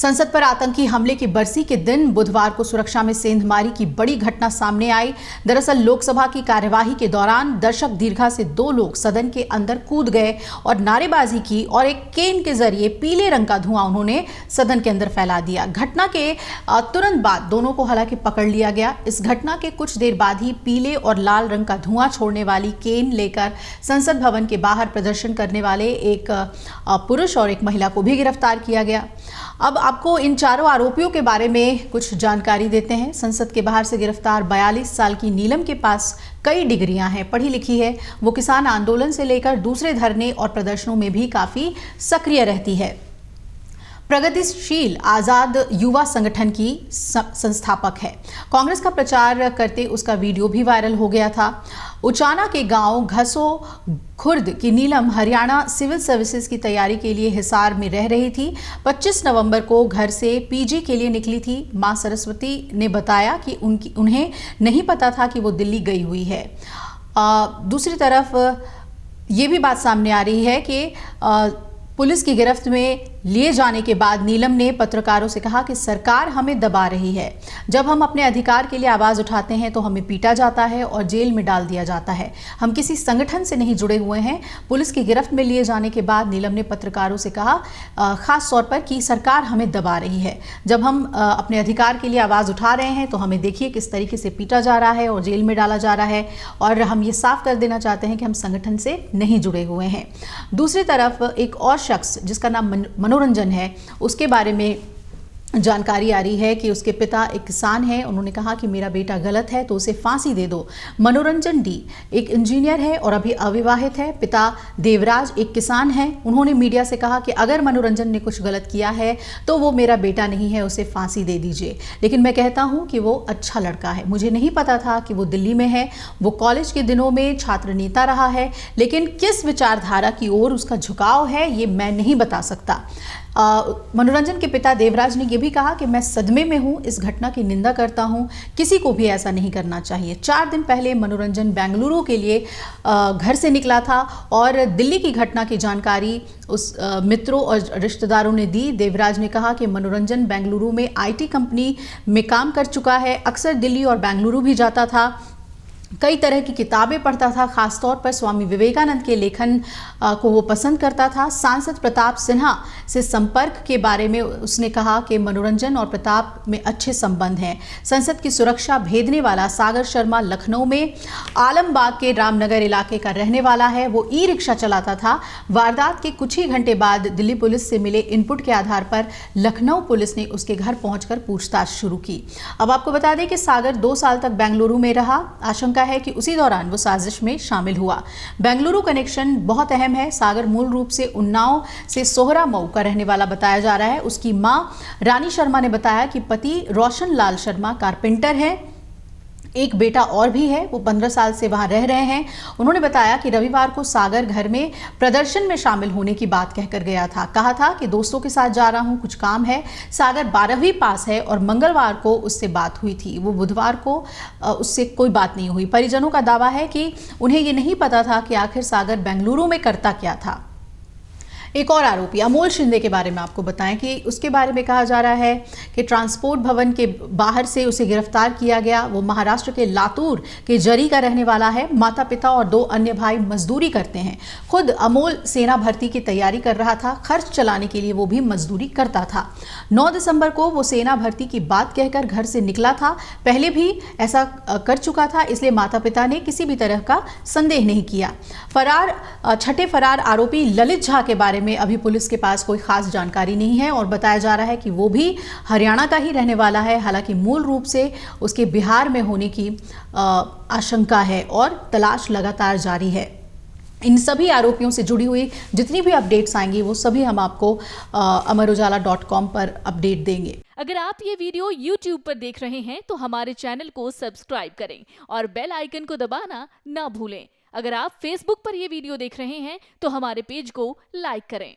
संसद पर आतंकी हमले की बरसी के दिन बुधवार को सुरक्षा में सेंधमारी की बड़ी घटना सामने आई। दरअसल लोकसभा की कार्यवाही के दौरान दर्शक दीर्घा से 2 लोग सदन के अंदर कूद गए और नारेबाजी की और एक केन के जरिए पीले रंग का धुआं उन्होंने सदन के अंदर फैला दिया। घटना के तुरंत बाद दोनों को हालांकि पकड़ लिया गया। इस घटना के कुछ देर बाद ही पीले और लाल रंग का धुआं छोड़ने वाली केन लेकर संसद भवन के बाहर प्रदर्शन करने वाले एक पुरुष और एक महिला को भी गिरफ्तार किया गया। अब आपको इन चारों आरोपियों के बारे में कुछ जानकारी देते हैं। संसद के बाहर से गिरफ्तार 42 साल की नीलम के पास कई डिग्रियां हैं, पढ़ी लिखी है। वो किसान आंदोलन से लेकर दूसरे धरने और प्रदर्शनों में भी काफी सक्रिय रहती है। प्रगतिशील आजाद युवा संगठन की संस्थापक है। कांग्रेस का प्रचार करते उसका वीडियो भी वायरल हो गया था। उचाना के गांव घसो खुर्द की नीलम हरियाणा सिविल सर्विसेज की तैयारी के लिए हिसार में रह रही थी। 25 नवंबर को घर से पीजी के लिए निकली थी। मां सरस्वती ने बताया कि उन्हें नहीं पता था कि वो दिल्ली गई हुई है। दूसरी तरफ ये भी बात सामने आ रही है कि पुलिस की गिरफ्त में लिए जाने के बाद नीलम ने पत्रकारों से कहा कि सरकार हमें दबा रही है। जब हम अपने अधिकार के लिए आवाज़ उठाते हैं तो हमें पीटा जाता है और जेल में डाल दिया जाता है। हम किसी संगठन से नहीं जुड़े हुए हैं। पुलिस की गिरफ्त में लिए जाने के बाद नीलम ने पत्रकारों से कहा खास तौर पर कि सरकार हमें दबा रही है। जब हम अपने अधिकार के लिए आवाज़ उठा रहे हैं तो हमें देखिए किस तरीके से पीटा जा रहा है और जेल में डाला जा रहा है, और हम ये साफ कर देना चाहते हैं कि हम संगठन से नहीं जुड़े हुए हैं। दूसरी तरफ एक और शख्स जिसका नाम मनोरंजन है, उसके बारे में जानकारी आ रही है कि उसके पिता एक किसान हैं। उन्होंने कहा कि मेरा बेटा गलत है तो उसे फांसी दे दो। मनोरंजन डी एक इंजीनियर है और अभी अविवाहित है। पिता देवराज एक किसान हैं। उन्होंने मीडिया से कहा कि अगर मनोरंजन ने कुछ गलत किया है तो वो मेरा बेटा नहीं है, उसे फांसी दे दीजिए। लेकिन मैं कहता हूं कि वो अच्छा लड़का है। मुझे नहीं पता था कि वो दिल्ली में है। वो कॉलेज के दिनों में छात्र नेता रहा है, लेकिन किस विचारधारा की ओर उसका झुकाव है ये मैं नहीं बता सकता। मनोरंजन के पिता देवराज ने यह भी कहा कि मैं सदमे में हूं, इस घटना की निंदा करता हूं। किसी को भी ऐसा नहीं करना चाहिए। 4 दिन पहले मनोरंजन बेंगलुरु के लिए घर से निकला था और दिल्ली की घटना की जानकारी उस मित्रों और रिश्तेदारों ने दी। देवराज ने कहा कि मनोरंजन बेंगलुरु में IT कंपनी में काम कर चुका है। अक्सर दिल्ली और बेंगलुरु भी जाता था। कई तरह की किताबें पढ़ता था। खासतौर पर स्वामी विवेकानंद के लेखन को वो पसंद करता था। सांसद प्रताप सिन्हा से संपर्क के बारे में उसने कहा कि मनोरंजन और प्रताप में अच्छे संबंध हैं। संसद की सुरक्षा भेदने वाला सागर शर्मा लखनऊ में आलमबाग के रामनगर इलाके का रहने वाला है। वो ई-रिक्शा चलाता था। वारदात के कुछ ही घंटे बाद दिल्ली पुलिस से मिले इनपुट के आधार पर लखनऊ पुलिस ने उसके घर पहुंचकर पूछताछ शुरू की। अब आपको बता दें कि सागर 2 साल तक बेंगलुरु में रहा। आशंका है कि उसी दौरान वो साजिश में शामिल हुआ। बेंगलुरु कनेक्शन बहुत अहम है। सागर मूल रूप से उन्नाव से सोहरा मऊ का रहने वाला बताया जा रहा है। उसकी मां रानी शर्मा ने बताया कि पति रोशन लाल शर्मा कारपेंटर है। एक बेटा और भी है, वो 15 साल से वहां रह रहे हैं। उन्होंने बताया कि रविवार को सागर घर में प्रदर्शन में शामिल होने की बात कहकर गया था। कहा था कि दोस्तों के साथ जा रहा हूं, कुछ काम है। सागर 12वीं पास है और मंगलवार को उससे बात हुई थी। वो बुधवार को उससे कोई बात नहीं हुई। परिजनों का दावा है कि उन्हें ये नहीं पता था कि आखिर सागर बेंगलुरु में करता क्या था। एक और आरोपी अमोल शिंदे के बारे में आपको बताएं कि उसके बारे में कहा जा रहा है कि ट्रांसपोर्ट भवन के बाहर से उसे गिरफ्तार किया गया। वो महाराष्ट्र के लातूर के जरी का रहने वाला है। माता पिता और 2 अन्य भाई मजदूरी करते हैं। खुद अमोल सेना भर्ती की तैयारी कर रहा था। खर्च चलाने के लिए वो भी मजदूरी करता था। 9 दिसंबर को वो सेना भर्ती की बात कहकर घर से निकला था। पहले भी ऐसा कर चुका था, इसलिए माता पिता ने किसी भी तरह का संदेह नहीं किया। छठे फरार आरोपी ललित झा के बारे में अभी पुलिस के पास कोई खास जानकारी नहीं है और बताया जा रहा है कि वो भी हरियाणा का ही रहने वाला है। हालांकि मूल रूप से उसके बिहार में होने की आशंका है और तलाश लगातार जारी है। इन सभी आरोपियों से जुड़ी हुई जितनी भी अपडेट्स आएंगी वो सभी हम आपको amarujala.com पर अपडेट देंगे। अगर आप ये वीडियो YouTube पर देख रहे हैं तो हमारे चैनल को सब्सक्राइब करें और बेल आइकन को दबाना ना भूलें। अगर आप Facebook पर ये वीडियो देख रहे हैं तो हमारे पेज को लाइक करें।